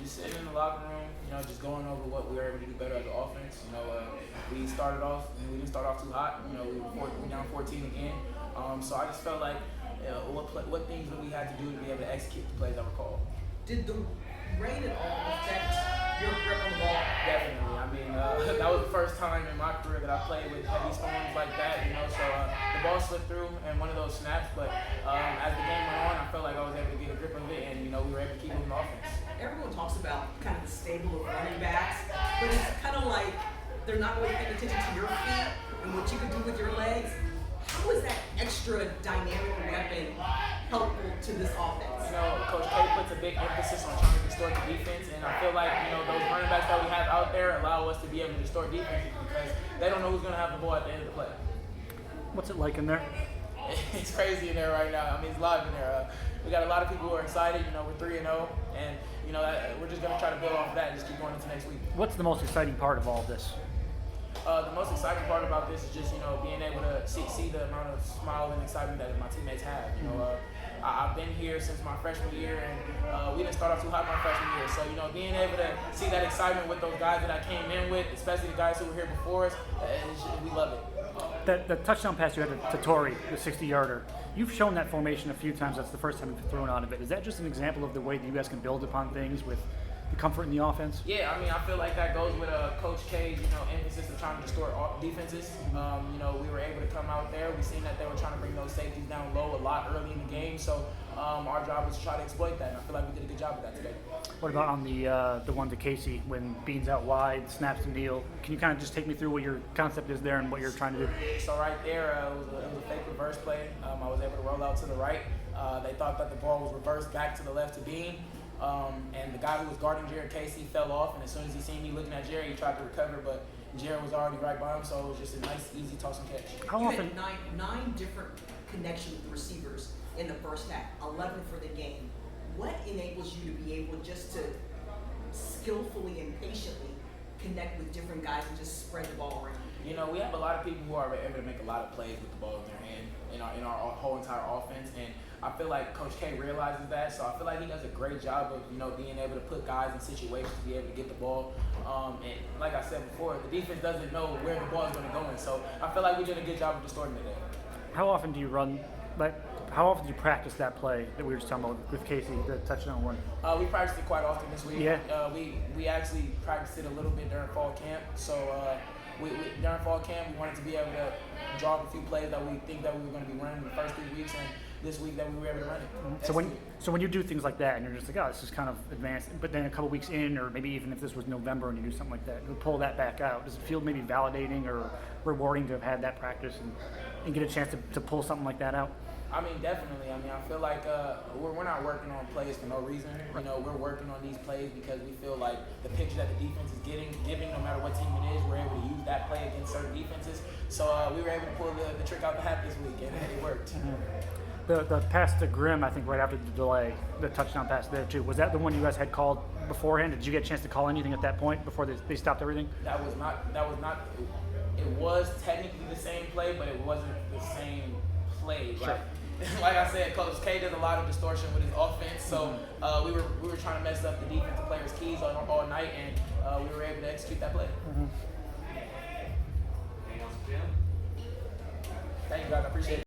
Just sitting in the locker room, just going over what we were able to do better as an offense. We started off, we didn't start off too hot. We were down 14 again. So I just felt like what things that we had to do to be able to execute the plays that were called. Did the rain at all affect your grip on the ball? Definitely. That was the first time in my career that I played with heavy storms like that. So the ball slipped through in one of those snaps, but as the game went on, I felt like I was able to get a grip of it, and we were able to keep moving the offense. Everyone talks about kind of the stable of running backs, but it's kind of like they're not really paying attention to your feet and what you can do with your legs. How is that extra dynamic weapon helpful to this offense? Coach K puts a big emphasis on trying to distort the defense, and I feel like those running backs that we have out there allow us to be able to distort defenses because they don't know who's going to have the ball at the end of the play. What's it like in there? It's crazy in there right now. It's live in there. We got a lot of people who are excited. We're 3-0, and we're just going to try to build off of that and just keep going into next week. What's the most exciting part of all of this? The most exciting part about this is just being able to see the amount of smile and excitement that my teammates have. I've been here since my freshman year, and we didn't start off too hot my freshman year. So being able to see that excitement with those guys that I came in with, especially the guys who were here before us, we love it. The touchdown pass you had to Tory, the 60-yarder. You've shown that formation a few times. That's the first time you've thrown out of it. Is that just an example of the way that you guys can build upon things with the comfort in the offense? Yeah, I feel like that goes with Coach K's, emphasis of trying to distort defenses. We were able to come out there. We seen that they were trying to bring those safeties down low a lot early in the game. So our job was to try to exploit that. And I feel like we did a good job of that today. What about on the one to Casey when Bean's out wide, snaps to Neal? Can you kind of just take me through what your concept is there and what you're trying to do? So right there, it was a fake reverse play. I was able to roll out to the right. They thought that the ball was reversed back to the left to Bean. And the guy who was guarding Jared Casey fell off, and as soon as he seen me looking at Jared, he tried to recover, but Jared was already right by him, so it was just a nice, easy toss and catch. How you often? Had nine different connections with receivers in the first half, 11 for the game. What enables you to be able just to skillfully and patiently connect with different guys and just spread the ball around? We have a lot of people who are able to make a lot of plays with the ball in their hand in our whole entire offense, and I feel like Coach K realizes that, so I feel like he does a great job of being able to put guys in situations to be able to get the ball. And like I said before, the defense doesn't know where the ball is going to go in, so I feel like we did a good job of distorting it there. How often do you run? How often do you practice that play that we were just talking about with Casey, the touchdown one? We practiced it quite often this week. Yeah. We actually practiced it a little bit during fall camp. So during fall camp, we wanted to be able to draw up a few plays that we think that we were going to be running the first 3 weeks, and this week that we were able to run it. So when you do things like that, and you're just like, oh, this is kind of advanced, but then a couple weeks in, or maybe even if this was November and you do something like that, you pull that back out. Does it feel maybe validating or rewarding to have had that practice and get a chance to pull something like that out? Definitely. I feel like we're not working on plays for no reason. We're working on these plays because we feel like the picture that the defense is giving, no matter what team it is, we're able to use that play against certain defenses. So we were able to pull the trick out the hat this week, and it worked. Mm-hmm. The pass to Grimm, I think right after the delay, the touchdown pass there too, was that the one you guys had called beforehand? Did you get a chance to call anything at that point before they stopped everything? That was not. It was technically the same play, but it wasn't the same play. Sure. Like I said, Coach K does a lot of distortion with his offense, so we were trying to mess up the defensive players' keys all night, and we were able to execute that play. Mm-hmm. Thank you, guys. I appreciate it.